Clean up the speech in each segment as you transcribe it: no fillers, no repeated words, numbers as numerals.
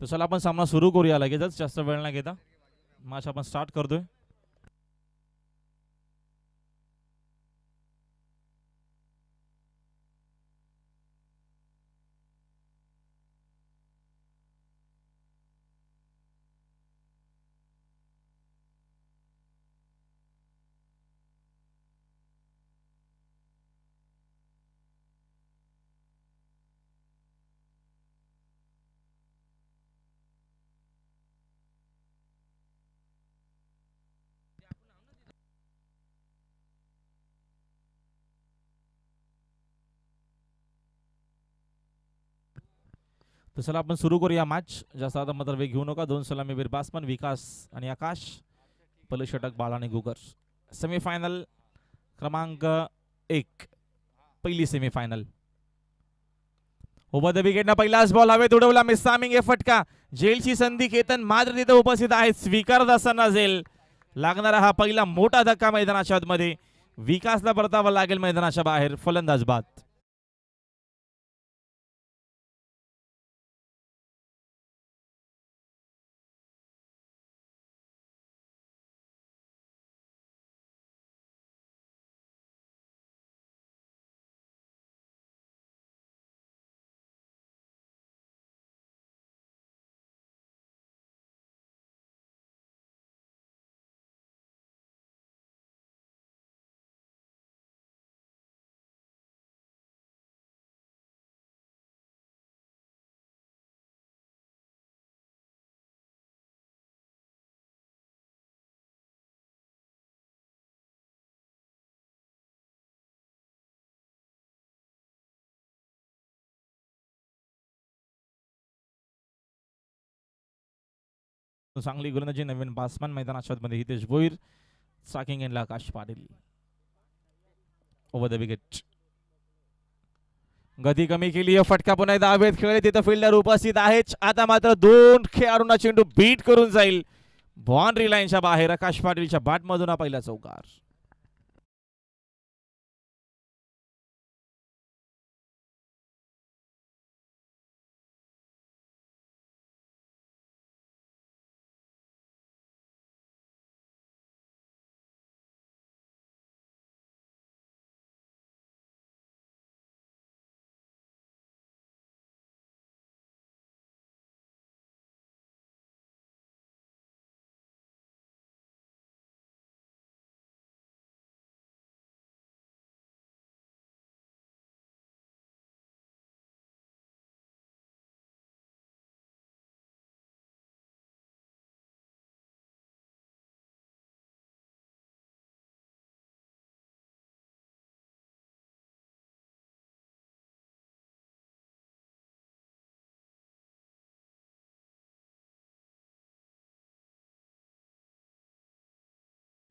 तर चला आपण सामना सुरू करूया लगेचच, जास्त वेळ न घेता मॅच आपण स्टार्ट करतोय. तर चला आपण सुरू करूया मॅच. जास्त आता मात्र वेग घेऊ नका. 2 सलामीवीर बासमन, विकास आणि आकाश. पहिलं षटक बाळा आणि गुगर. सेमीफायनल क्रमांक 1, पहिली सेमीफायनल. ओव्हर द विकेट ना पहिलाच बॉल हवेत उडवला, मिसामिंग ए फटका. जेलची संधी केतन मात्र तिथे उपस्थित आहे, स्वीकारत असताना जेल लागणारा हा पहिला मोठा धक्का मैदानाच्या आतमध्ये. विकासला परतावा लागेल मैदानाच्या बाहेर. फलंदाज बाद. चांगली गोलंदाजी नवीन बासमन मैदानाच्या मध्ये हितेश भोईर. स्ट्रायकिंग एंडला Akash Patil. Over the wicket. गती कमी केली, फटका पुन्हा एकदा हवेत खेळले, तिथं फिल्डर उपस्थित आहेत. आता मात्र 2 खेळाडूंना चेंडू बीट करून जाईल बाउंड्री लाईनच्या बाहेर. आकाश पाटीलच्या बॅटमधून हा पहिला चौकार.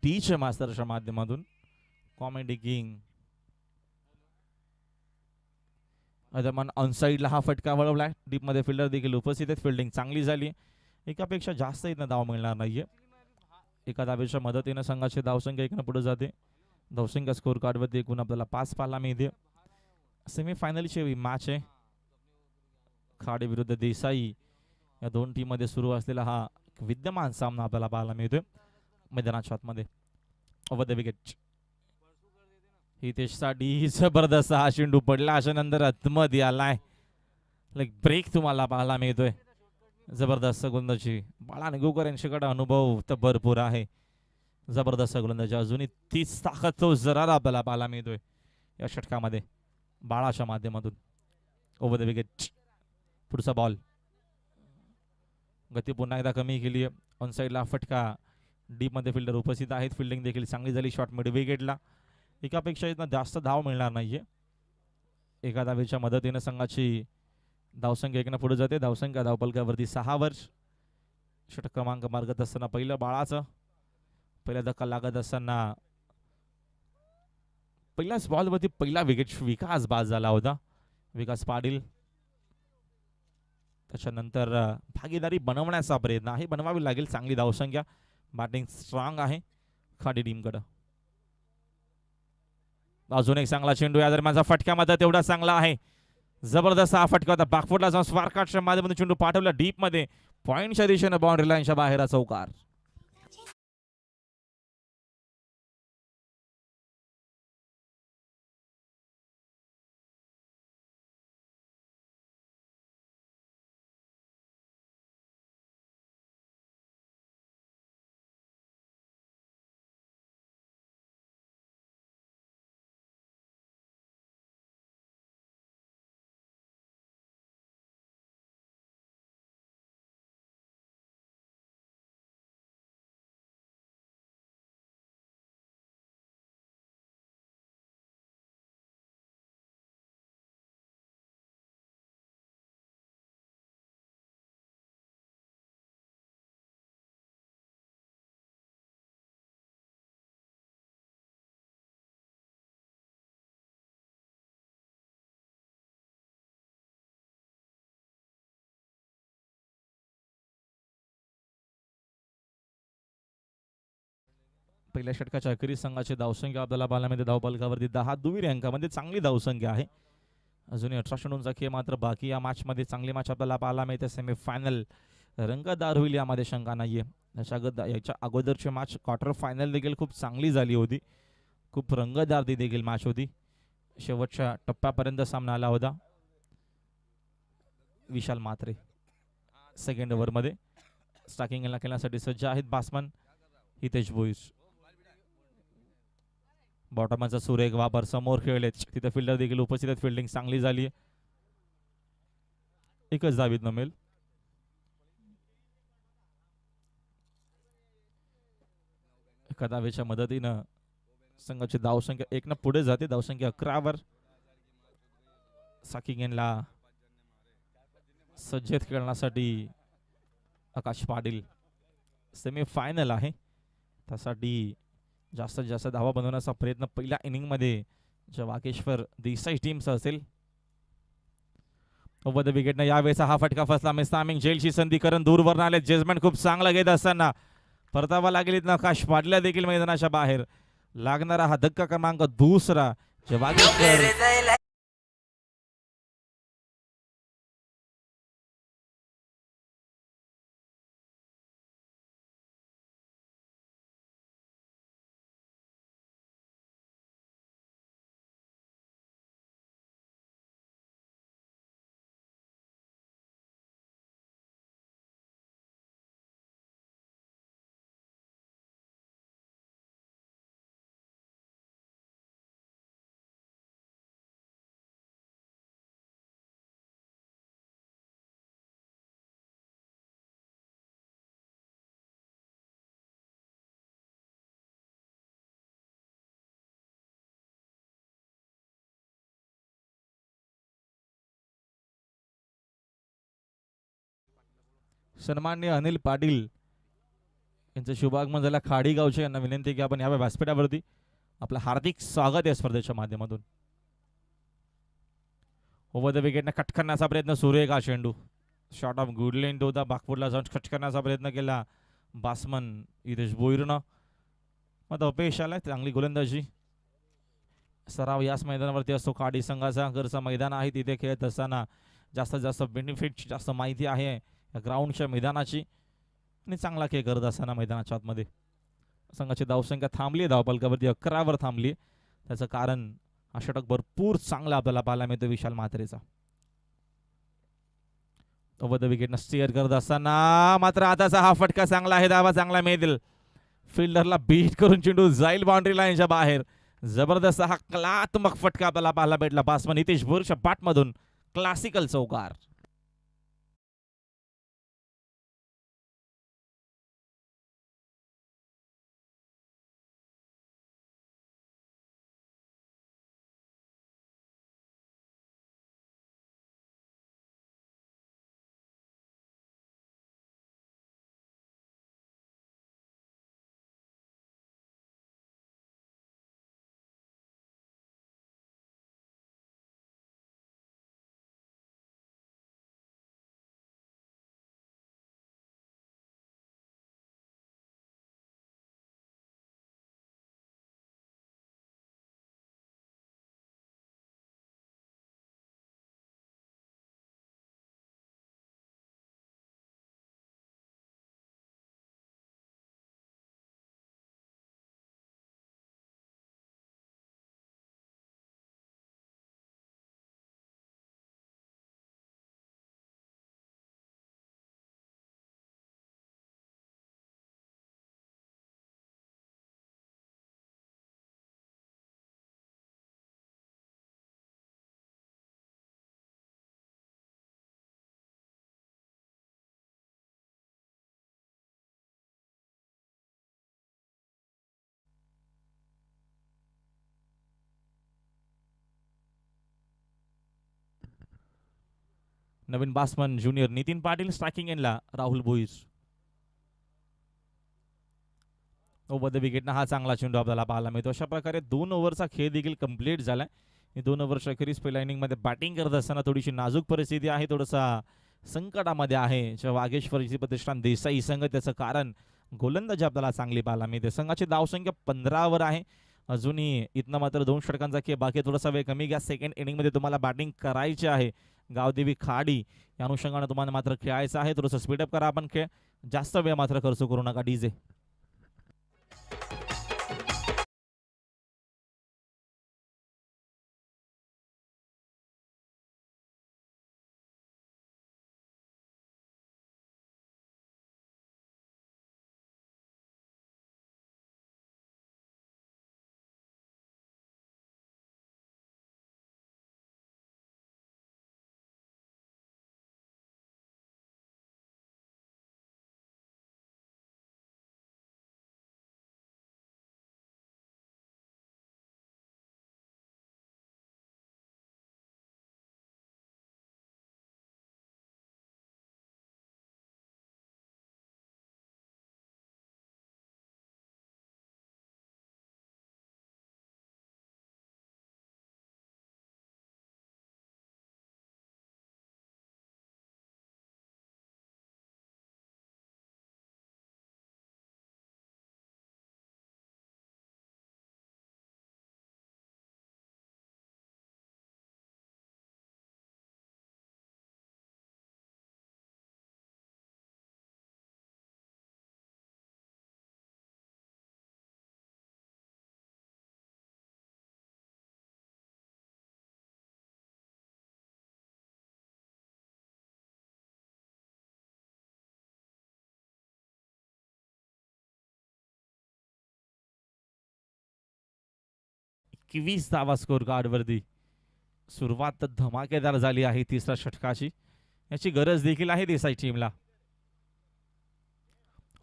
टीचे मास्तरच्या माध्यमातून कॉमेडी किंग अदमान ऑनसाइडला हा फटका वळवलाय. डीप मध्ये फिल्डर देखील उपस्थित आहेत. फिल्डिंग चांगली झाली. एकापेक्षा जास्त इथं धाव मिळणार नाहीये. एका धावेच्या मदतीने संघाची धावसंख्या 1 पुढे जाते. धावसंख्या स्कोर कार्डवरती एकूण आपल्याला 5 पाहायला मिळते. सेमीफायनलची मॅच आहे. खाडे विरुद्ध देसाई या दोन टीम मध्ये सुरू असलेला हा विद्यमान सामना आपल्याला पाहायला मिळतोय मैदानाच्या आतमध्ये. Over the wicket. हितेशसाठी जबरदस्त हा चेंडू पडला, अशा नंतर आतमध्ये आलाय. लाईक ब्रेक तुम्हाला पाहायला मिळतोय. जबरदस्त गोलंदाजी. बाळा निगुकर यांच्याकडे अनुभव तर भरपूर आहे. जबरदस्त गोलंदाजी. अजूनही तीच ताकद तो जरा आपल्याला पाहायला मिळतोय या षटकामध्ये बाळाच्या माध्यमातून. Over the wicket. पुढचा बॉल. गती पुन्हा एकदा कमी केली आहे. ऑन साईडला फटका. डीप मध्ये फिल्डर उपस्थित आहेत. फिल्डिंग देखील चांगली झाली. शॉट मिड विकेटला. एकापेक्षा इथं जास्त धाव मिळणार नाहीये. एका धावेच्या मदतीने संघाची धावसंख्या 1 पुढे जाते. धावसंख्या धावपलकावरती 6 वर. षटक क्रमांक मार्गत असताना पहिलं बाळाचं. पहिला धक्का लागत असताना पहिल्याच बॉलवरती पहिला विकेट विकास बाद झाला होता. विकास पाटील. त्याच्यानंतर भागीदारी बनवण्याचा प्रयत्न आहे, बनवावी लागेल. चांगली धावसंख्या. बॅटिंग स्ट्रॉंग आहे खाडी टीमकडं. अजून एक चांगला चेंडू. या दरम्यानचा फटका मात्र तेवढा चांगला आहे. जबरदस्त हा फटका होता. बॅकफुटला जाऊन स्पार्काच्या माध्यमातून चेंडू पाठवला डीप मध्ये, पॉइंटच्या दिशेने बाउंड्री लाईनच्या बाहेर चौकार. पहिल्या षटकाच्या अखेरीस संघाची धावसंख्या आपल्याला पाहायला धावपलकावरती 10 दुहेरी अंकामध्ये चांगली धावसंख्या आहे. अजूनही 18 चेंडूंचा खेळ मात्र बाकी. या मॅच मध्ये चांगली मॅच आपल्याला पाहायला मिळते. सेमीफायनल रंगतदार होईल यामध्ये शंका नाहीये. याच्या अगोदरची मॅच क्वार्टर फायनल देखील खूप चांगली झाली होती. खूप रंगतदार ती देखील मॅच होती. शेवटच्या टप्प्यापर्यंत सामना आला होता. विशाल मात्रे सेकंड ओव्हर मध्ये स्टार्किंग खेळण्यासाठी सज्ज आहेत. बासमन हितेश भोईर. बॉटमचा सुरेख वापर समोर खेळले, तिथे फिल्डर देखील उपस्थित आहेत. फिल्डिंग चांगली झाली. एकच धावीत नमेल. एका धावेच्या मदतीनं संघाची धावसंख्या 1 न पुढे जाते. धावसंख्या 11 वर. साकिंगेनला सज्जेत खेळण्यासाठी आकाश पाटील. सेमीफायनल आहे, त्यासाठी जास्तीत जास्त धावा बनवण्याचा प्रयत्न पहिल्या इनिंग मध्ये वाकेश्वर देसाई टीमचा असेल. ओव्हर द विकेट ने यावेळेचा हा फटका फसला. मिस्तामिंग जेलची संधी करून दूरवर आले. जजमेंट खूप चांगला घेत असताना परतावा लागेल. आकाश पाटील देखील मैदानाच्या बाहेर. लागणारा हा धक्का क्रमांक दुसरा. वाकेश्वर सन्माननीय अनिल पाटील यांचं शुभागमन झालं. खाडी गावचे यांना विनंती की आपण या व्यासपीठावरती आपलं हार्दिक स्वागत आहे स्पर्धेच्या माध्यमातून. ओव्हर द विकेटने कट करण्याचा प्रयत्न. सुरेख हा चेंडू. शॉट ऑफ गुड लेंथ होता. बाकफुटला जाऊन कट करण्याचा प्रयत्न केला बासमन हितेश भोईरनं. मात्र अपयश आलाय. चांगली गोलंदाजी. सराव याच मैदानावरती असतो. खाडी संघाचा घरचं मैदान आहे. तिथे खेळत असताना जास्तीत जास्त बेनिफिट, जास्त माहिती आहे ग्राउंडच्या मैदानाची, आणि चांगला खेळ करत असताना मैदानाच्या आतमध्ये संघाची धावसंख्या थांबली. धावपलकावरती 11 वर थांबली. त्याचं कारण हा षटक भरपूर चांगला आपल्याला पाहायला मिळतो विशाल मात्रेचा. ओव्हर द विकेट स्टीअर करत असताना मात्र आताचा हा फटका चांगला आहे. धावा चांगला मिळतील. फिल्डरला बीट करून चेंडू जाईल बाउंड्री लाईनच्या बाहेर. जबरदस्त हा कलात्मक फटका आपल्याला पाहायला भेटला. बासमन हितेश भोईरच्या बॅटमधून क्लासिकल चौकार. नवीन batsman junior Nitin Patil, striking एंडला राहुल भोईर. ओव्हर द विकेटनं हा चांगला चेंडू आपल्याला पाहायला मिळतो. अशा प्रकारे 2 ओव्हरचा खेळ देखील कंप्लीट झालाय. 2 ओव्हरच्या अखेरीस पहिल्या इनिंगमध्ये बॅटिंग करत असताना थोडीशी नाजूक परिस्थिती आहे, थोडासा संकटामध्ये आहे वागेश्वरची प्रतिष्ठान देसाई संघ. त्याचं कारण गोलंदाजी आपल्याला चांगली पाहायला मिळते. संघाची धावसंख्या 15 आहे. अजूनही इथनं मात्र 2 षटकांचा खेळ बाकी, थोडासा वेळ कमी घ्या. सेकंड इनिंगमध्ये तुम्हाला बॅटिंग करायची आहे. गावदेवी खाडी या अनुषंगाने तुम्हाला मात्र खेळायचं आहे. थोडंसं स्पीडअप करा आपण खेळ, जास्त वेळ मात्र खर्च करू नका. डीजे एकवीस धावा स्कोर कार्डवरती. सुरुवात धमाकेदार झाली आहे तिसऱ्या षटकाची, याची गरज देखील आहे देसाई टीमला.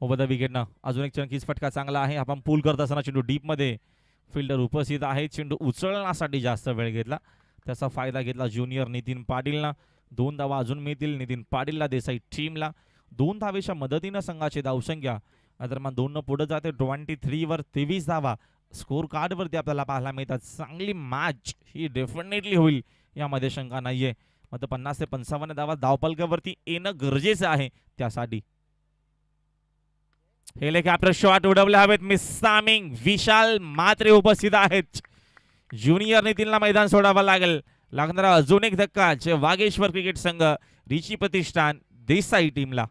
ओव्हर द विकेटनं अजून एक चंकीस फटका चांगला आहे. आपण पूल करत असताना चेंडू डीप मध्ये, फिल्डर उपस्थित आहे. चेंडू उचलण्यासाठी जास्त वेळ घेतला, त्याचा फायदा घेतला ज्युनियर नितीन पाटीलनं. 2 धावा अजून मिळतील नितीन पाटीलला देसाई टीमला. 2 धावेच्या मदतीनं संघाची धावसंख्या दरम्यान 2 पुढे जाते. 23 वर 23 धावा स्कोर कार्डवरती आपल्याला पाहायला मिळतात. चांगली मॅच ही डेफिनेटली होईल, यामध्ये शंका नाहीये. मात्र 50 ते 55 धावा धावपलकावरती येणं गरजेचं आहे. त्यासाठी हेलिकॉप्टर शॉट उडवले हवेत. मिसामिंग विशाल मात्रे उपस्थित आहेत. ज्युनियर नितीनला मैदान सोडावं लागणारा अजून एक धक्का वागेश्वर क्रिकेट संघ रिची प्रतिष्ठान देसाई टीमला.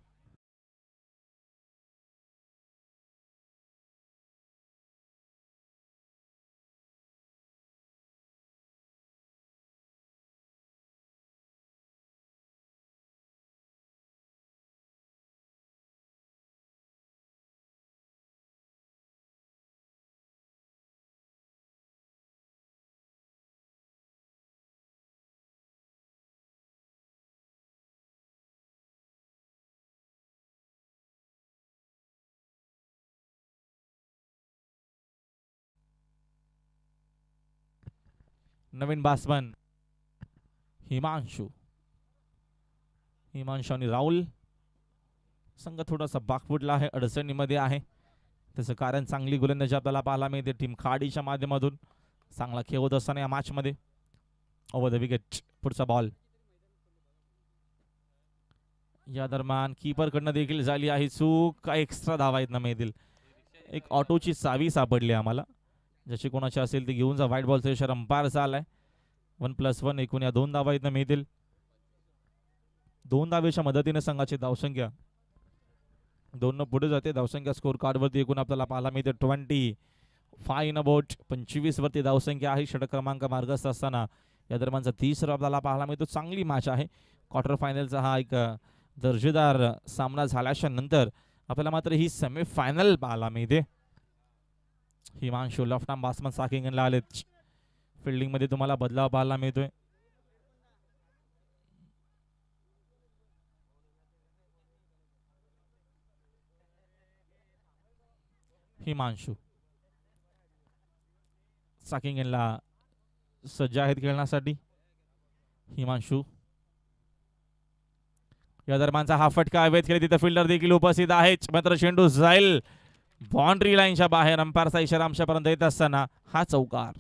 नवीन बासमन हिमांशू आणि राहुल. संघ थोडासा बाकफुटला आहे, अडचणीमध्ये आहे. त्याचं कारण चांगली गोलंदाजी आपल्याला पाहायला मिळते टीम खाडीच्या माध्यमातून. चांगला खेळ होत असताना या मॅच मध्ये. ओव्हर द विकेट पुढचा बॉल. या दरम्यान कीपर कडनं देखील झाली आहे चूक. काय एक्स्ट्रा धावा इथनं मिळतील. एक ऑटोची चावी सापडली आम्हाला, ज्याची कोणाची असेल ती घेऊन जा. व्हाईट बॉलचा इशारा अंपायरचा आलाय. 1+1 एकूण या 2 धावा इथनं मिळतील. 2 धावेच्या मदतीने संघाची धावसंख्या 2 पुढे जाते. धावसंख्या स्कोर कार्डवरती एकूण आपल्याला पाहायला मिळते 25 इन अबाउट. 25 वरती धावसंख्या आहे. षटक क्रमांक मार्गस्थ असताना या दरम्यानचा 30 आपल्याला पाहायला मिळतो. चांगली मॅच आहे. क्वार्टर फायनलचा हा एक दर्जेदार सामना झाल्याच्या नंतर आपल्याला मात्र ही सेमीफायनल पाहायला मिळते. हिमांशू लेफ्ट आर्म बासमन साकिंगला आलेत. फिल्डिंग मध्ये तुम्हाला बदलाव पाहायला मिळतोय. हिमांशू साकिंगला सज्ज आहेत खेळण्यासाठी. हिमांशू या दरम्यानचा हा फटका हवेत केली, तिथे फिल्डर देखील उपस्थित आहे, मात्र चेंडू जाईल बाउंड्री लाईनच्या बाहेर. अंपायरचा इशारा आमच्यापर्यंत येत असताना हा चौकार.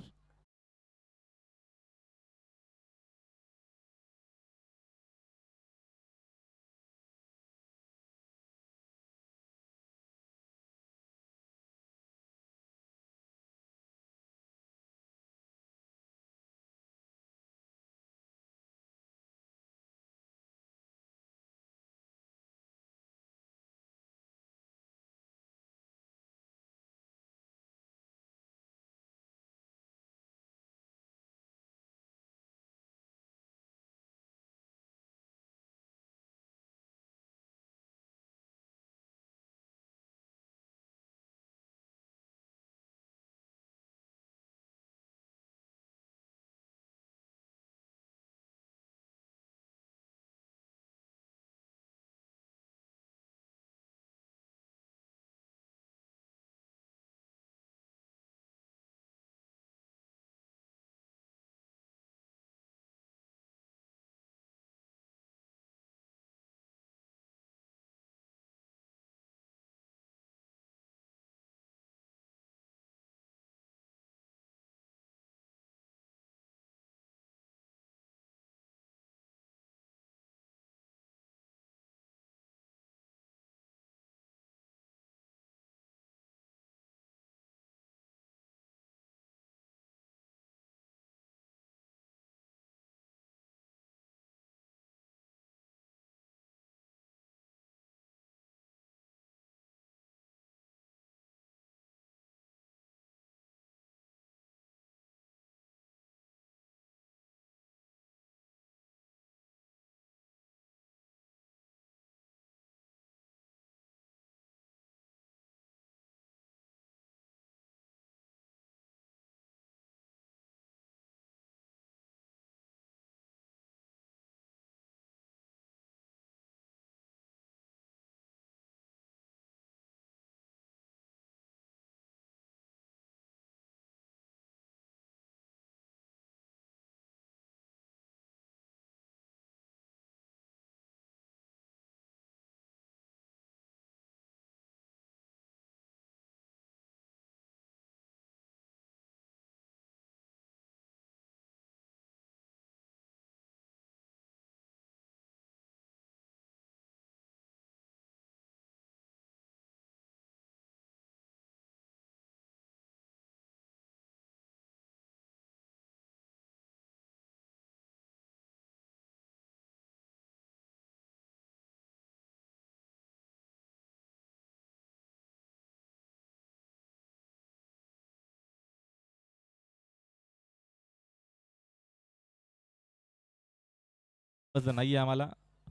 नाही आम्हाला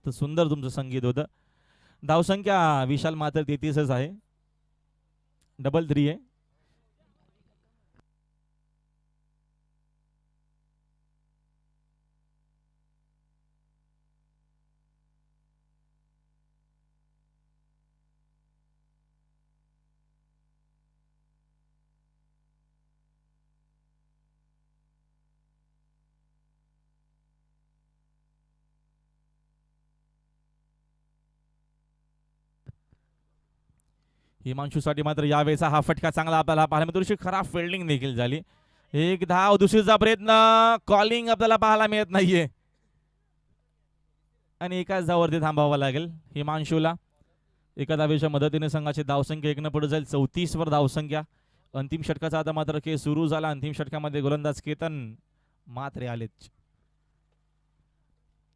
तर सुंदर तुमचं संगीत होतं. धावसंख्या विशाल मात्र 33च आहे. 3-3 आहे. हिमांशूसाठी मात्र यावेळेचा हा फटका चांगला आपल्याला पाहायला मिळतो. थोडीशी खराब फिल्डिंग देखील झाली. एक धाव, दुसरीचा प्रयत्न, कॉलिंग आपल्याला पाहायला मिळत नाहीये आणि एकाच धावावरती थांबावं लागेल हिमांशूला. एका धावेच्या मदतीने संघाची धावसंख्या 1 पुढे जाईल. 34 वर धावसंख्या. अंतिम षटकाचा आता मात्र खेळ सुरू झाला. अंतिम षटकामध्ये गोलंदाज केतन मात्रे आलेच.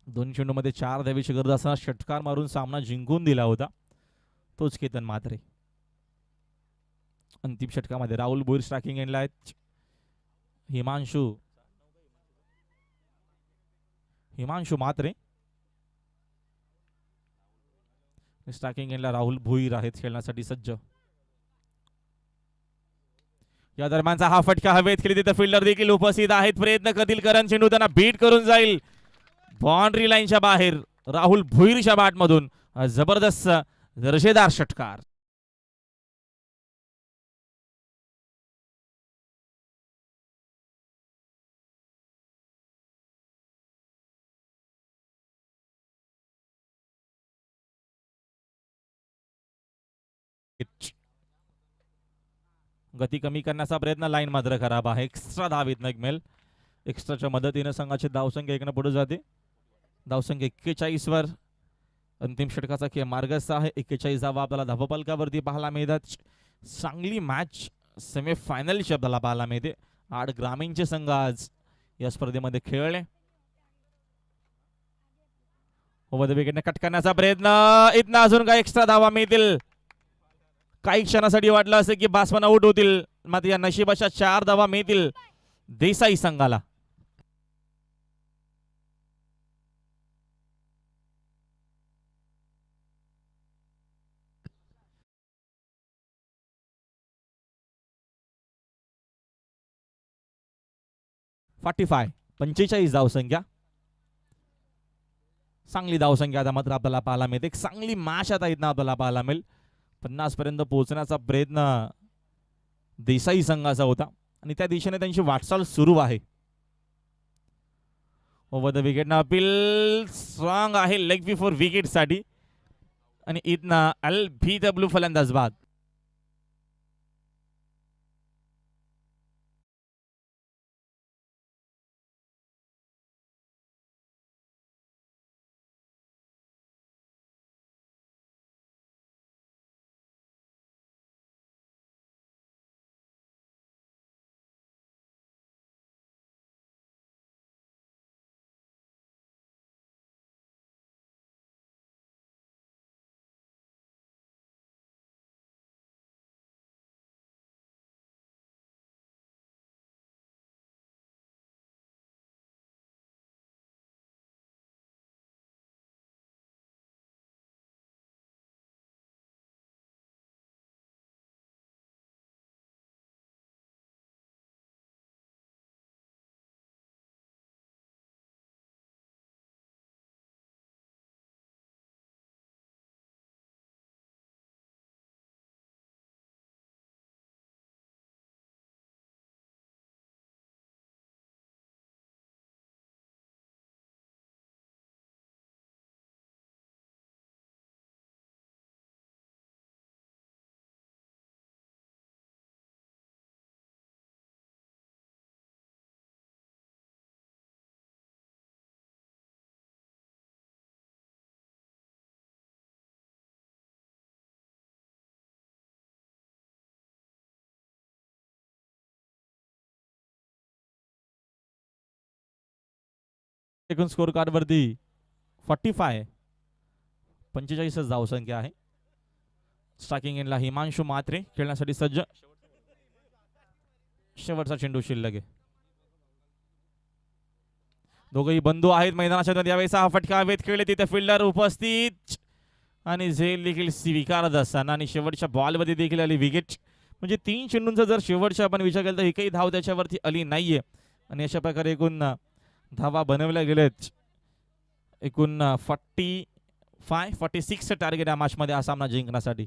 2 चेंडूमध्ये 4 धावेची गरज असताना षटकार मारून सामना जिंकून दिला होता तोच केतन मात्रे. अंतिम षटकामध्ये राहुल भोईर स्ट्रायकिंग एंडला आहेत. हिमांशू मात्रे स्ट्रायकिंग एंडला राहुल भोईर आहेत खेळण्यासाठी सज्ज. या दरम्यानचा हा फटका हवेत केली, तिथे फिल्डर देखील उपस्थित आहेत. प्रयत्न करतील करण चेंडू त्यांना बीट करून जाईल बाउंड्री लाईनच्या बाहेर. राहुल भोईरच्या बॅट मधून जबरदस्त दर्जेदार षटकार. गती कमी करण्याचा प्रयत्न, लाईन मात्र खराब आहे. एक्स्ट्रा धाव इथनं मिळेल. एक्स्ट्राच्या मदतीनं संघाची धावसंख्या 1 पुढे जाते. धावसंख्या 41 वर अंतिम षटकाचा खेळ मार्गस्थ आहे. 41 धावा आपल्याला धावफलकावरती पाहायला मिळतात. चांगली मॅच सेमीफायनलची आपल्याला पाहायला मिळते. 8 ग्रामीणचे संघ आज या स्पर्धेमध्ये खेळले. ओव्हर द विकेटने कट करण्याचा प्रयत्न, इथनं अजून काही एक्स्ट्रा धावा मिळतील. काही क्षणासाठी वाटलं असं की बासमन आउट होतील, मात्र या नशिबाच्या 4 धावा मिळतील देसाई संघाला. .45 45 धावसंख्या. चांगली धावसंख्या आता मात्र आपल्याला पाहायला मिळते. एक चांगली मॅच आता इथं आपल्याला पाहायला मिळेल. 50 पर्यंत पोहोचण्याचा प्रयत्न देसाई संघाचा होता आणि त्या दिशेने त्यांची वाटचाल सुरू आहे. ओव्हर द विकेट ना अपील स्ट्रॉंग आहे लेग बिफोर विकेट साठी आणि इथनं LBW फलंदाज बाद. एकूण स्कोर कार्ड वरती 45 45 धावसंख्या आहे. स्ट्रायकिंग एंडला हिमांशु मात्रे खेळण्यासाठी सज्ज. शेवटचा चेंडू शिल्लक आहे. दोघेही बंधू आहेत मैदानाच्या मध्ये. यावेळेस हा फटका हवेत खेळले, तिथे फिल्डर उपस्थित आणि झेल देखील स्वीकारत असताना आणि शेवटच्या बॉलमध्ये देखील आली विकेट. म्हणजे 3 चेंडूंचा जर शेवटचा आपण विचार केला तर एकही धाव त्याच्यावरती आली नाहीये आणि अशा प्रकारे एकूण धावा बनवल्या गेलेत. एकूण 46 टार्गेट या मॅच मध्ये हा सामना जिंकण्यासाठी.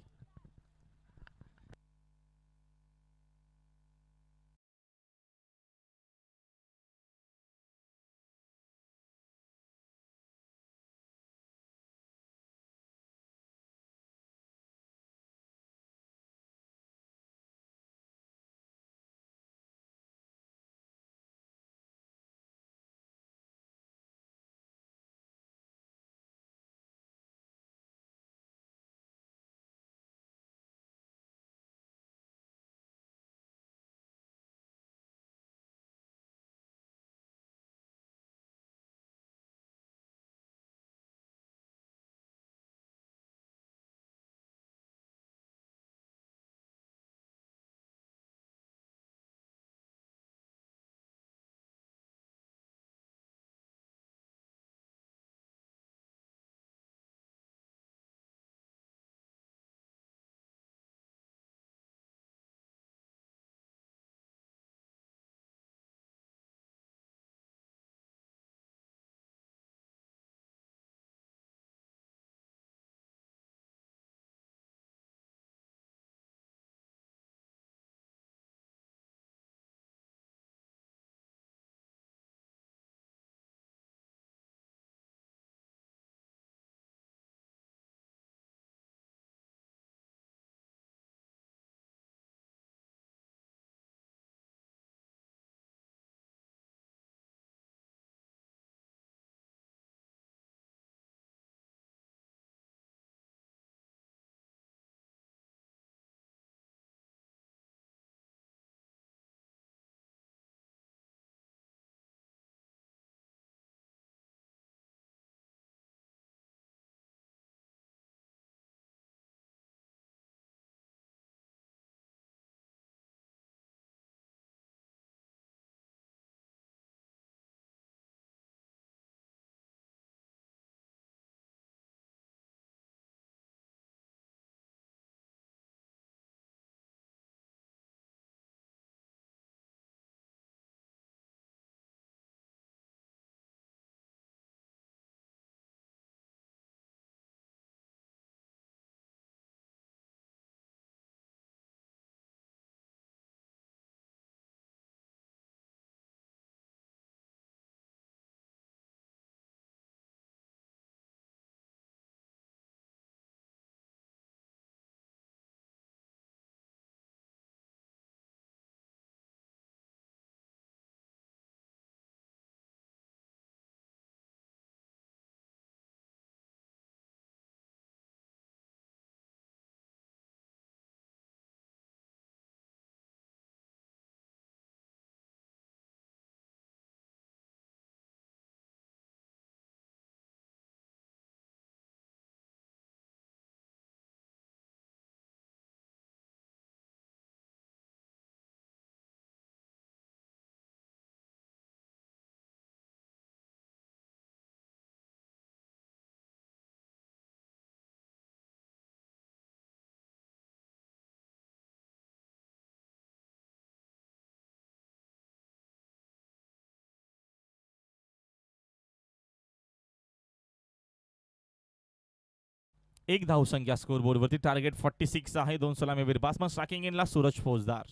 एक धावसंख्या स्कोर बोर्ड वरती. टार्गेट 46 आहे. 2 सलामीवीर बॅट्समन स्ट्रायकिंग इनला सूरज फौजदार.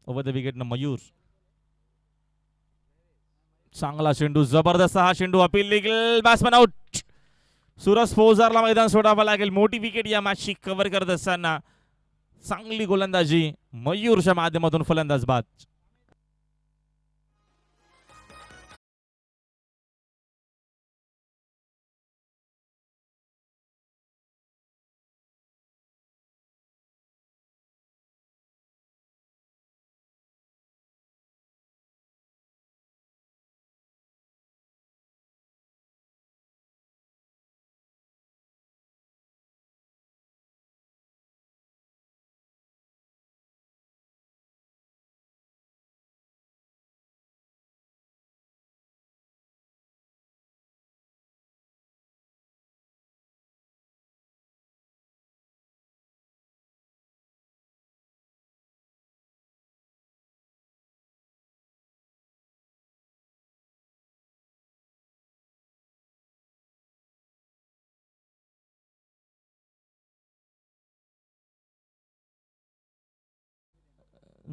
ओव्हर द विकेट न मयूर. चांगला चेंडू, जबरदस्त हा चेंडू, अपील देखील, बॅट्समन आउट. सूरज फौजदारला मैदान सोडावं लागेल. मोठी विकेट या मॅचची कव्हर करत असताना चांगली गोलंदाजी मयूरच्या माध्यमातून फलंदाज बाद.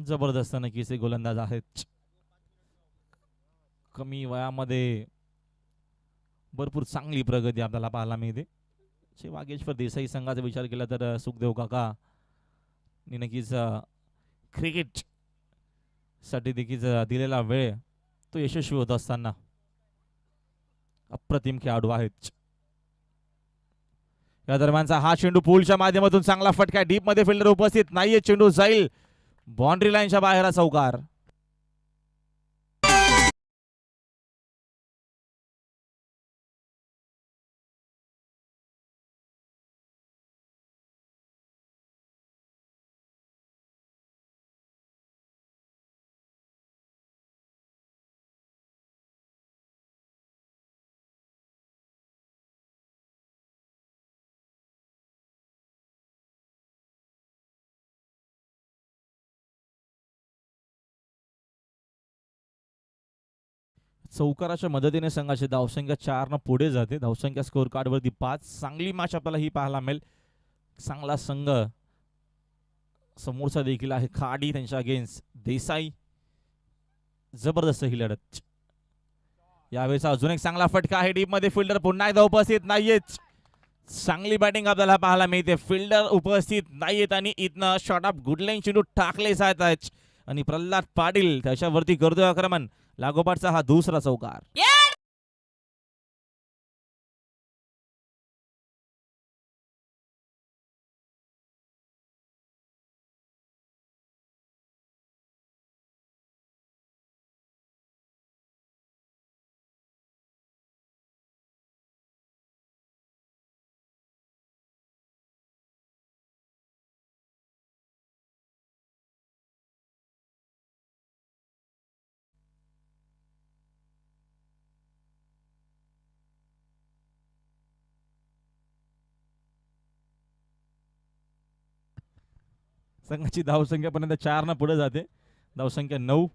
जबरदस्त नक्कीच हे गोलंदाज आहेत. कमी वयामध्ये भरपूर चांगली प्रगती आपल्याला पाहायला मिळते. वागेश्वर देसाई संघाचा विचार केला तर सुखदेव काका नक्कीच क्रिकेट साठी देखील दिलेला वेळ तो यशस्वी होत असताना अप्रतिम खेळाडू आहेत. या दरम्यानचा हा चेंडू पूलच्या माध्यमातून चांगला फटका, डीप मध्ये फिल्डर उपस्थित नाहीये, चेंडू जाईल बाउंड्री लाईनच्या बाहेर. चौकार. चौकाराच्या मदतीने संघाची धावसंख्या 4 न पुढे जाते. धावसंख्या स्कोर कार्ड वरती 5. चांगली मॅच आपल्याला ही पाहायला मिळेल. चांगला संघ समोरचा देखील आहे. खाडी त्यांच्या अगेन्स्ट देसाई. जबरदस्त ही लढत. यावेळेचा अजून एक चांगला फटका आहे, डीप मध्ये फिल्डर पुन्हा एकदा उपस्थित नाहीयेत. चांगली बॅटिंग आपल्याला पाहायला मिळते. फिल्डर उपस्थित नाहीयेत आणि इथनं शॉट ऑफ गुड लाईन चेंडू टाकले जात आहेत आणि प्रल्हाद पाटील त्याच्यावरती करतोय आक्रमण. लागोपाठचा हा दुसरा चौकार. संघाची धावसंख्या पर्यंत 4 न पुढे जाते. धावसंख्या 9.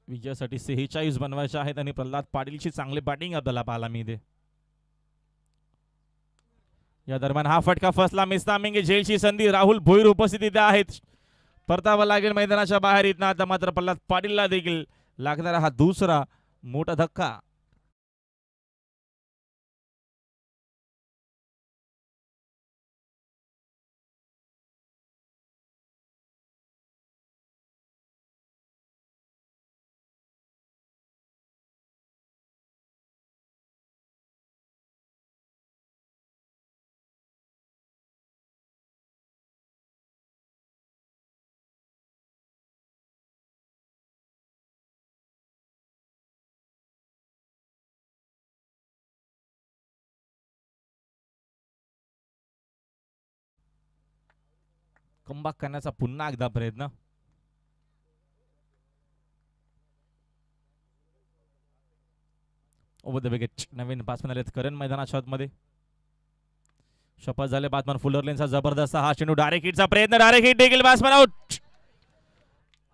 विजयासाठी 46 बनवायचे आहेत आणि प्रल्हाद पाटीलची चांगली बॅटिंग आपल्याला पाहायला मिळते. या दरम्यान हा फटका फसला, मिस्तामिंग झेलची संधी. राहुल भोईर उपस्थिती आहेत. परतावा लागेल मैदानाच्या बाहेर. इथं आता मात्र प्रल्हाद पाटीलला देखील लागणारा हा दुसरा मोठा धक्का. कमबॅक करण्याचा पुन्हा एकदा प्रयत्न. Over the wicket. Naveen batsman आलेत करण मैदानाच्या आतमध्ये. शपथ झाले बॅट्समन फुलरलेनचा. जबरदस्त हा चेंडू, डायरेक्ट हिटचा प्रयत्न, डायरेक्ट हिट देखील, बॅट्समन आउट.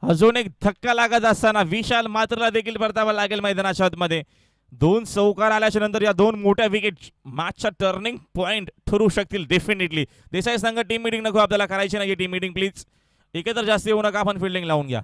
अजून एक धक्का लागत असताना विशाल मात्रला देखील परतावा लागेल मैदानाच्या आतमध्ये. दोन चौकार आल्याच्या नंतर या दोन मोठ्या विकेट मॅचचा टर्निंग पॉइंट ठरू शकतील डेफिनेटली. देसाई संघ टीम मीटिंग नको आपल्याला करायची नाही टीम मीटिंग प्लीज. एकत्र जास्त येऊ नका, आपण फिल्डिंग लावून घ्या.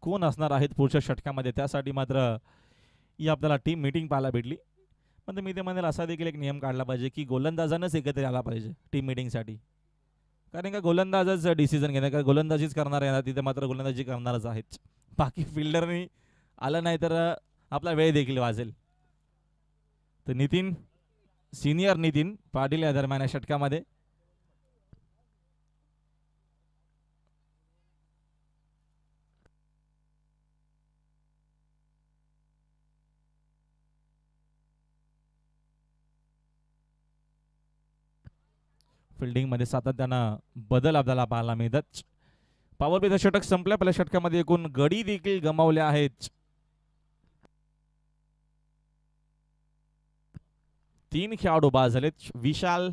कोण असणार आहेत पुढच्या षटकामध्ये त्यासाठी मात्र ही आपल्याला टीम मीटिंग पाहायला भेटली. पण मी ते म्हणेल असा देखील एक नियम काढला पाहिजे की गोलंदाजानंच एकत्र आला पाहिजे टीम मीटिंगसाठी. कारण का गोलंदाजच डिसिजन घेणार, कारण गोलंदाजीच करणार आहे ना, तिथे मात्र गोलंदाजी करणारच आहेत. बाकी फिल्डरनी आलं नाही तर आपला वेळ देखील वाजेल. तर नितीन, सिनियर नितीन पाटील या दरम्यान या षटकामध्ये. फिल्डिंग मध्ये सातत्यानं बदल आपल्याला पाहायला मिळतात. पॉवर प्लेचं षटक संपल्या, पहिल्या षटकामध्ये एकूण गडी देखील गमावल्या आहेत. 3 खेळाडू बाद झालेत, विशाल,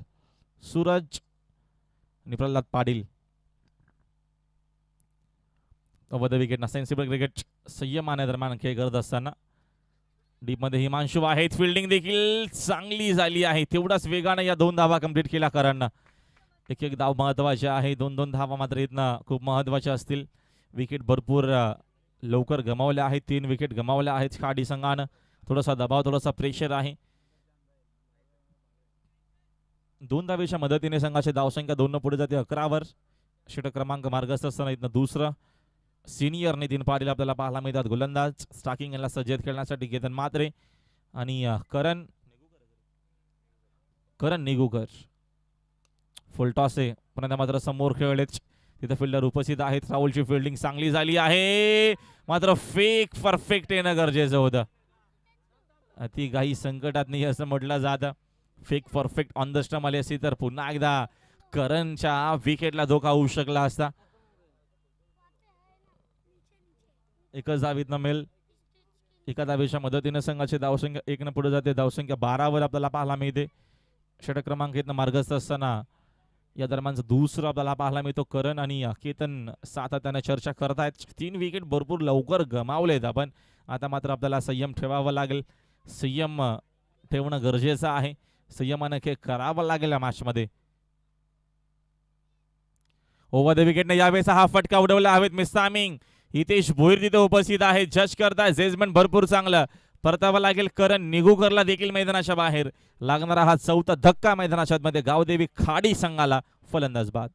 सूरज आणि Pralhad Patil. Awadh wicket sensible cricket संयमाने दरम्यान खेळ करत असताना डीप मध्ये हिमांशू आहेत. फिल्डिंग देखील चांगली झाली आहे, तेवढाच वेगाने या 2 धावा कंप्लीट केला करणं. एक धाव महत्वाचे आहे, 2 धावा मात्र इथनं खूप महत्वाच्या असतील. विकेट भरपूर लवकर गमावल्या आहेत, 3 विकेट गमावल्या आहेत खाडी संघानं. थोडासा दबाव, थोडासा प्रेशर आहे. 2 धावेच्या मदतीने संघाची धावसंख्या 2 पुढे जाते 11 वर. षटक क्रमांक मार्गस्थ असताना इथनं दुसरं सिनियर नितीन पाटील आपल्याला पाहायला मिळतात. गोलंदाज स्टार्किंग याला सज्जत खेळण्यासाठी केतन म्हात्रे आणि करण निगुकर. फुल टॉस आहे पण मात्र समोर खेळलेच, तिथे फिल्डर उपस्थित आहेत. राहुलची फिल्डिंग चांगली झाली आहे, मात्र फेक परफेक्ट येणं गरजेचं होतं. ती काही संकटात नाही असं म्हटलं जातं. Fake perfect on the stump आली असती तर पुन्हा एकदा करणच्या विकेटला धोका होऊ शकला असता. एकच धावीतनं मिळेल. एका धावेच्या मदतीने संघाची धावसंख्या 1 पुढे जाते. धावसंख्या 12 वर आपल्याला पाहायला मिळते. षटक क्रमांक 1 मार्गस्थ असताना या दरम्यानचं दुसरं आपल्याला पाहायला मिळतो. करण आणि केतन सातत्याने चर्चा करतायत. 3 विकेट भरपूर लवकर गमावलेत आपण. आता मात्र आपल्याला संयम ठेवावा लागेल, संयम ठेवणं गरजेचं आहे. संयमानं खेळ करावा लागेल या मॅचमध्ये. ओव्हर द विकेटने यावेळेस हा फटका उडवला हवेत. मिस्तामिंग हितेश भोईर तिथे उपस्थित आहे, जज करताय. जजमेंट भरपूर चांगलं. परतावा लागेल करण निगुकरला देखील मैदानाच्या बाहेर. लागणारा हा 4था धक्का मैदानाच्या मध्ये गावदेवी खाडी संघाला. फलंदाज बाद.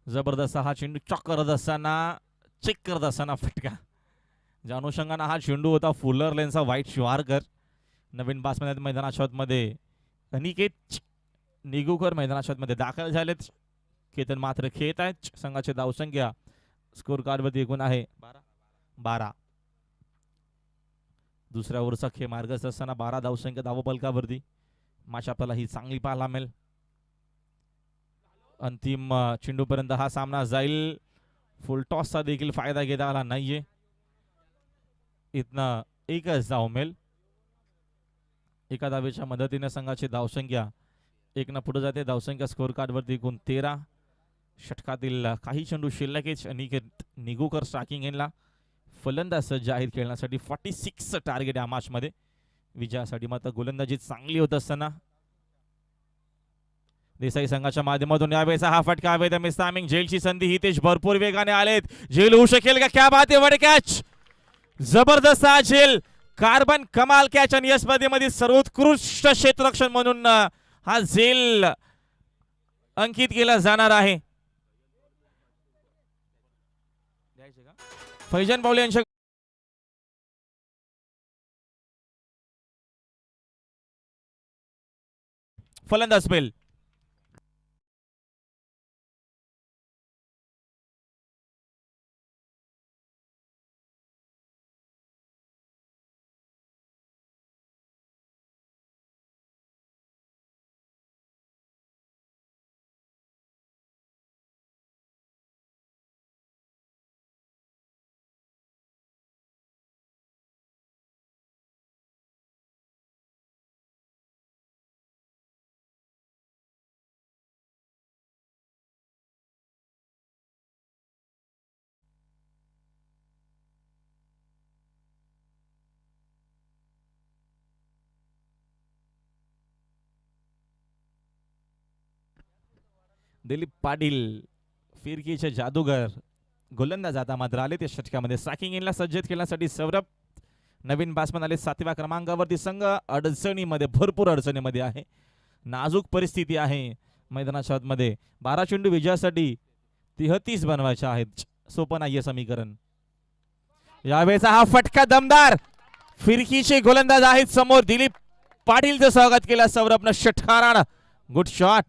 जबरदस्त हा चेंडू चॉक करत असताना, चेक करत असताना फटका. ज्या अनुषंगाने हा चेंडू होता फुलर लेनचा व्हाईट शिवारकर. नवीन बासमन मैदानाच्या मध्ये अनिकेत निगुकर मैदानाच्या मध्ये दाखल झालेत. केतन मात्र खेळत आहेत. संघाची धावसंख्या स्कोर कार्डवरती एकूण आहे 12. दुसऱ्या ओव्हरचा खेळ मार्गस्थ असताना 12 धावसंख्या धावपलकावरती. मॅच आपल्याला ही चांगली पाहायला मिळेल. अंतिम चेंडूपर्यंत हा सामना जाईल. फुल टॉसचा देखील फायदा घेता आला नाहीये. इथनं एकच धाव मिळेल. एका धावेच्या मदतीने संघाची धावसंख्या 1 पुढे जाते. धावसंख्या स्कोर कार्डवरती एकूण 13. षटकातील काही चेंडू शिल्लकच. अनिकेत निगुकर स्ट्रायकिंग एंडला फलंदाज सज्ज आहेत खेळण्यासाठी. 46 टार्गेट या मॅच मध्ये विजयासाठी. मात्र गोलंदाजी चांगली होत असताना देसाई संघाच्या माध्यमातून यावेळेचा हा फटका हवे तर मिस टायमिंग. झेलची संधी. हितेश भरपूर वेगाने आलेत. झेल होऊ शकेल का? क्या बात आहे, वर कॅच. जबरदस्त हा झेल. कार्बन कमाल कॅच आणि या स्पर्धेमध्ये सर्वोत्कृष्ट क्षेत्ररक्षण म्हणून हा झेल अंकित केला जाणार आहे. फैजन पावले यांच्या फलंदाज स्पेल. दिलीप पाटील फिरकीचे जादूगर गोलंदाज आता मात्र आले ते षटकामध्ये. स्ट्रायकिंग इनला सज्ज खेळण्यासाठी सौरभ. नवीन बॅट्समन आले 7व्या क्रमांकावरती. संघ अडचणीमध्ये, भरपूर अडचणीमध्ये आहे. नाजूक परिस्थिती आहे मैदानाच्या आतमध्ये. 12 चेंडू विजयासाठी 33 बनवायचे आहेत. सोपं नाहीये समीकरण. यावेळेचा हा फटका दमदार. फिरकीचे गोलंदाज आहेत समोर. दिलीप पाटीलचं स्वागत केलं सौरभनं षटकारानं. Good shot.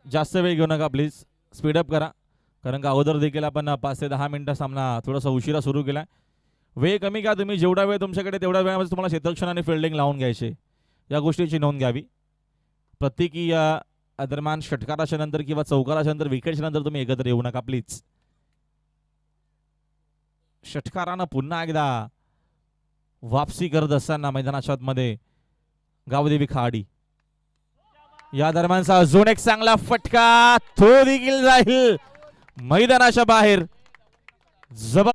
जास्त वेळ घेऊ नका प्लीज. स्पीडअप करा. कारण का अगोदर देखील आपण 5 ते 10 मिनिटं सामना थोडासा उशिरा सुरू केला. वेळ कमी घ्या तुम्ही. जेवढा वेळ तुमच्याकडे तेवढ्या वेळामध्ये तुम्हाला क्षेत्ररक्षण आणि फिल्डिंग लावून घ्यायचे. या गोष्टीची नोंद घ्यावी. प्रत्येकी दरम्यान षटकाराच्या नंतर किंवा चौकाराच्या नंतर विकेटच्या नंतर तुम्ही एकत्र येऊ नका प्लीज. षटकारानं पुन्हा एकदा वापसी करत असताना मैदानाच्या आतमध्ये गावदेवी खाडी. या दरम्यानचा अजून एक चांगला फटका. तो देखील जाईल मैदानाच्या बाहेर. जबर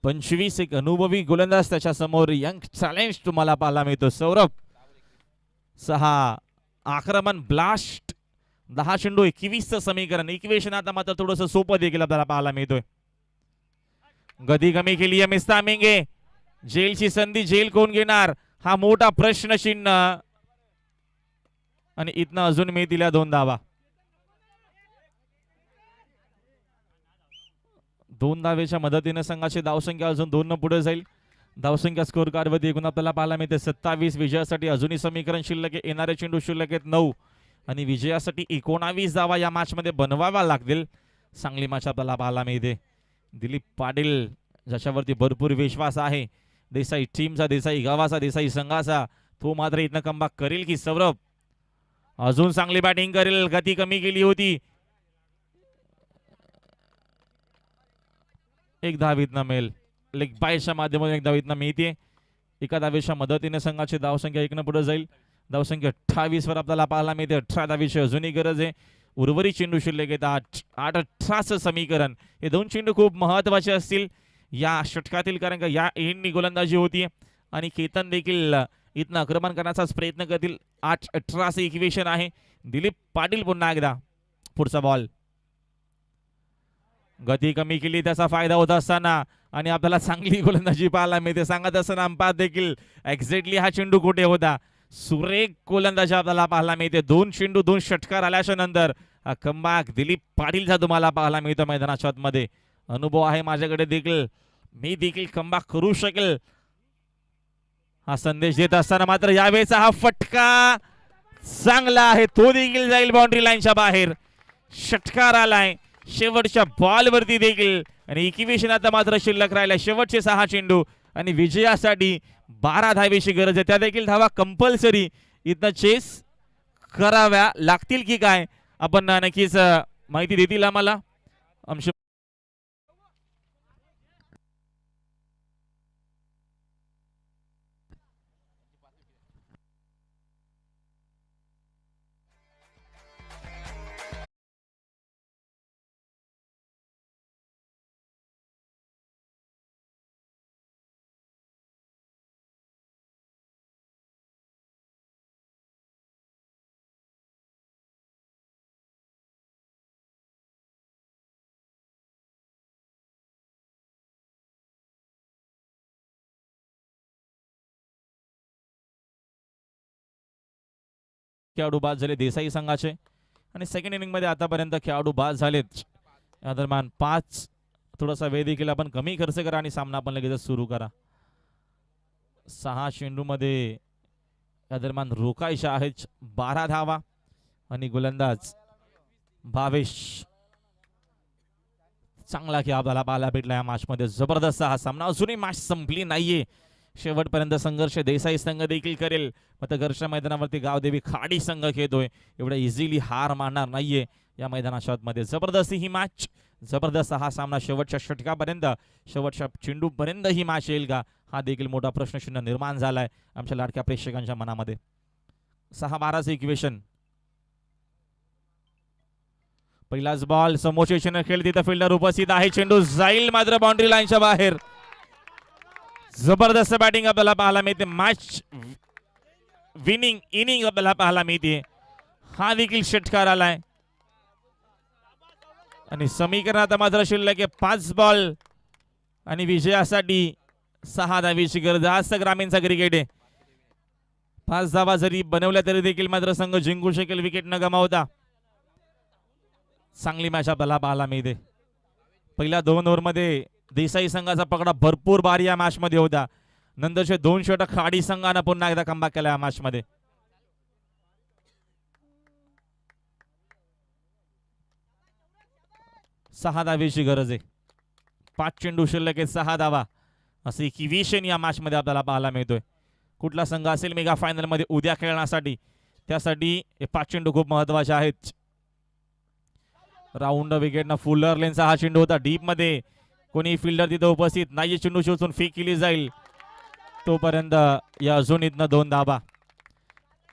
25 एक अनुभवी गोलंदाज त्याच्या समोर. यंग चॅलेंज तुम्हाला पाहायला मिळतो. सौरभ 6 आक्रमण ब्लास्ट. 10 चेंडू 21चं समीकरण. इक्वेशन आता मात्र थोडंसं सोपं देखील आपल्याला पाहायला मिळतोय. गती कमी केली आहे मिस टायमिंग. जेलची संधी. जेल कोण घेणार हा मोठा प्रश्नचिन्ह. आणि इथनं अजून मिळतील 2 धावा. 2 धावेच्या मदतीने संघाची धावसंख्या अजून 2 पुढे जाईल. धावसंख्या स्कोर कार्डवरती एकूण आपल्याला पाहायला मिळते 27. विजयासाठी अजूनही समीकरण शिल्लक आहे. येणारे चेंडू शिल्लक आहेत 9 आणि विजयासाठी 19 धावा या मॅच मध्ये बनवाव्या लागतील. चांगली मॅच आपल्याला पाहायला मिळते. दिलीप पाटील ज्याच्यावरती भरपूर विश्वास आहे. देसाई टीमचा, देसाई गावाचा, देसाई संघाचा. तो मात्र इथनं कमबॅक करेल की सौरभ अजून चांगली बॅटिंग करेल. गती कमी केली होती. एक धावीतनं मिळेल. लेग बायच्या माध्यमातून एक धावीतनं मिळते. एका धावेच्या मदतीने संघाची धावसंख्या 1 पुढे जाईल. धावसंख्या 28 वर आपल्याला पाहायला मिळते. 18 धावीची अजूनही गरज आहे. उर्वरित चेंडू शिल्लक आहेत 8-18चं समीकरण. हे 2 चेंडू खूप महत्वाचे असतील या षटकातील. कारण का या एंडनी गोलंदाजी होती आणि केतन देखील इथनं आक्रमण करण्याचाच प्रयत्न करतील. 8-18चं इक्वेशन आहे. दिलीप पाटील पुन्हा एकदा. पुढचा बॉल. गती कमी केली त्याचा फायदा होत असताना आणि आपल्याला चांगली गोलंदाजी पाहायला मिळते. सांगत असताना अंपायर देखील एक्झॅक्टली हा चेंडू कुठे होता. सुरेख गोलंदाजी आपल्याला पाहायला मिळते. 2 चेंडू 2 षटकार आल्याच्या नंतर कमबॅक दिलीप पाटीलचा तुम्हाला पाहायला मिळतो मैदानाच्या आतमध्ये. अनुभव आहे माझ्याकडे देखील. मी देखील कमबॅक करू शकेल हा संदेश देत असताना मात्र यावेळेचा हा फटका चांगला आहे, तो देखील जाईल बाउंड्री लाईनच्या बाहेर. षटकार आलाय शेवटच्या बॉल वरती देखील आणि इक्वेशन आता मात्र शिल्लक राहिला. शेवटचे 6 चेंडू आणि विजयासाठी 12 धावेची गरज आहे. त्या देखील धावा कंपल्सरी इथं चेस कराव्या लागतील की काय आपण नक्कीच माहिती देतील आम्हाला अंश. खेळाडू बाद झाले देसाई संघाचे आणि सेकंड इनिंग मध्ये आतापर्यंत खेळाडू बाद झालेत. या दरम्यान 5 थोडासा वेळ देखील आपण कमी खर्च करा आणि सामना आपण लगेच सुरू करा. 6 चेंडू मध्ये या दरम्यान रोकायच्या आहेत 12 धावा आणि गोलंदाज भावेश. चांगला खेळ आपल्याला पाहायला भेटला या मॅच मध्ये. जबरदस्त हा सामना, अजूनही मॅच संपली नाहीये. शेवटपर्यंत संघर्ष देसाई संघ देखील करेल. मात्र घरच्या मैदानावरती गावदेवी खाडी संघ खेळतोय, एवढ्या इझिली हार मानणार नाहीये या मैदानाच्या आतमध्ये. जबरदस्त ही मॅच, जबरदस्त हा सामना. शेवटच्या षटकापर्यंत, शेवटच्या चेंडूपर्यंत ही मॅच येईल का, हा देखील मोठा प्रश्नचिन्ह निर्माण झालाय आमच्या लाडक्या प्रेक्षकांच्या मनामध्ये. 6-12चं इक्वेशन. पहिलाच बॉल, समोरचे चेंडू खेळ, तिथं फिल्डर उपस्थित आहे. चेंडू जाईल मात्र बाउंड्री लाईनच्या बाहेर. जबरदस्त बॅटिंग आपल्याला पाहायला मिळते. मॅच विनिंग इनिंग आपल्याला पाहायला मिळते. हा देखील षटकार आलाय आणि समीकरणात मात्र शिल्लक 5 बॉल आणि विजयासाठी 6 धावेची गरज. आज तर ग्रामीणचा क्रिकेट आहे. 5 धावा जरी बनवल्या तरी देखील मात्र संघ जिंकू शकेल विकेट न गमावता. चांगली मॅच आपल्याला पाहायला मिळते. पहिल्या 2 ओव्हरमध्ये देसाई संघाचा पकडा भरपूर भारी या मॅच मध्ये होता. नंतरचे 2 षटक खाडी संघानं पुन्हा एकदा कमबॅक केला या मॅच मध्ये. सहा धावेची गरज आहे. 5 चेंडू शिल्लक आहेत, 6 धावा. असं इक्वेशन या मॅच मध्ये आपल्याला पाहायला मिळतोय. कुठला संघ असेल मेगा फायनल मध्ये उद्या खेळण्यासाठी, त्यासाठी हे 5 चेंडू खूप महत्वाचे आहेत. राऊंड विकेटनं फुलर लेनचा हा चेंडू होता. डीप मध्ये कोणी फिल्डर तिथे उपस्थित नाही. चेंडू शोधून फेक केली जाईल. तोपर्यंत या झोनीतनं 2 धावा.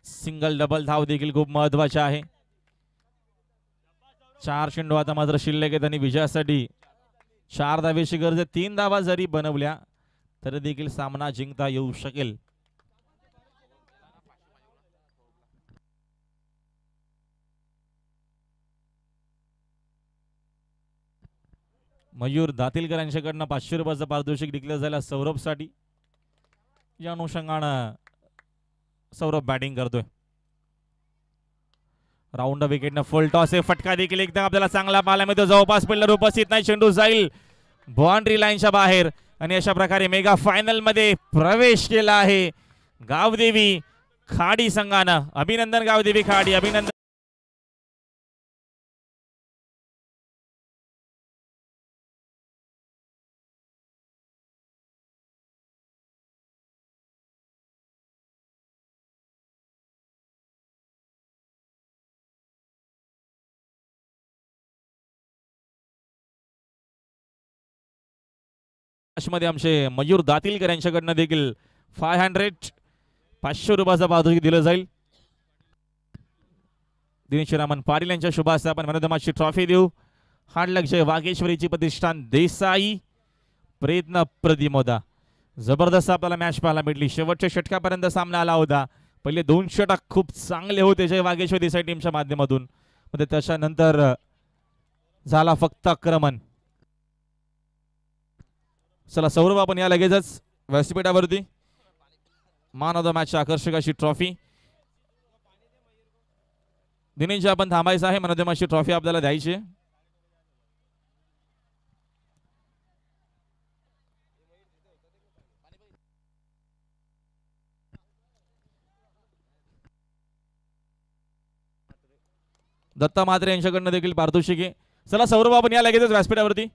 सिंगल डबल धाव देखील खूप महत्वाचे आहे. 4 चेंडू आता मात्र शिल्लक आहेत आणि विजयासाठी 4 धावेची गरज आहे. 3 धावा जरी बनवल्या तरी देखील सामना जिंकता येऊ शकेल. मयूर दातीलकर यांच्याकडनं 500 रुपयाचं पारितोषिक डिक्लेअर झालं सौरभसाठी. या अनुषंगानं सौरभ बॅटिंग करतोय. राऊंड विकेटनं फुल टॉस आहे. फटका देखील एकदम आपल्याला चांगला पाहायला मिळतो. जवळपास फिल्डर उपस्थित नाही. चेंडू जाईल बाउंड्री लाईनच्या बाहेर आणि अशा प्रकारे मेगा फायनल मध्ये प्रवेश केला आहे गावदेवी खाडी संघानं. अभिनंदन गावदेवी खाडी, अभिनंदन. मध्ये आमचे मयूर दातीलकर यांच्याकडनं देखील 500 रुपयाचं पारितोषिक दिलं जाईल. दिनेश रामन पाटील यांच्या शुभ हस्ते आपण मनोदमाची ट्रॉफी देऊ. हार्डलक जय वागेश्वरीची प्रतिष्ठान देसाई प्रयत्न प्रतिमोदा. जबरदस्त आपल्याला मॅच पाहायला भेटली. शेवटच्या षटकापर्यंत सामना आला होता. पहिले 2 षटक खूप चांगले होते जय वागेश्वर देसाई टीमच्या माध्यमातून. त्याच्यानंतर झाला फक्त आक्रमण. चला सौरभ, आपण या लगेचच व्यासपीठावरती मान ऑफ द मॅच आकर्षक अशी ट्रॉफी. दिनेश, आपण थांबायचं आहे. मन ऑफ द मॅचची ट्रॉफी आपल्याला द्यायची. दत्ता म्हात्रे यांच्याकडनं देखील पारितोषिके. चला सौरभ आपण या लगेचच व्यासपीठावरती.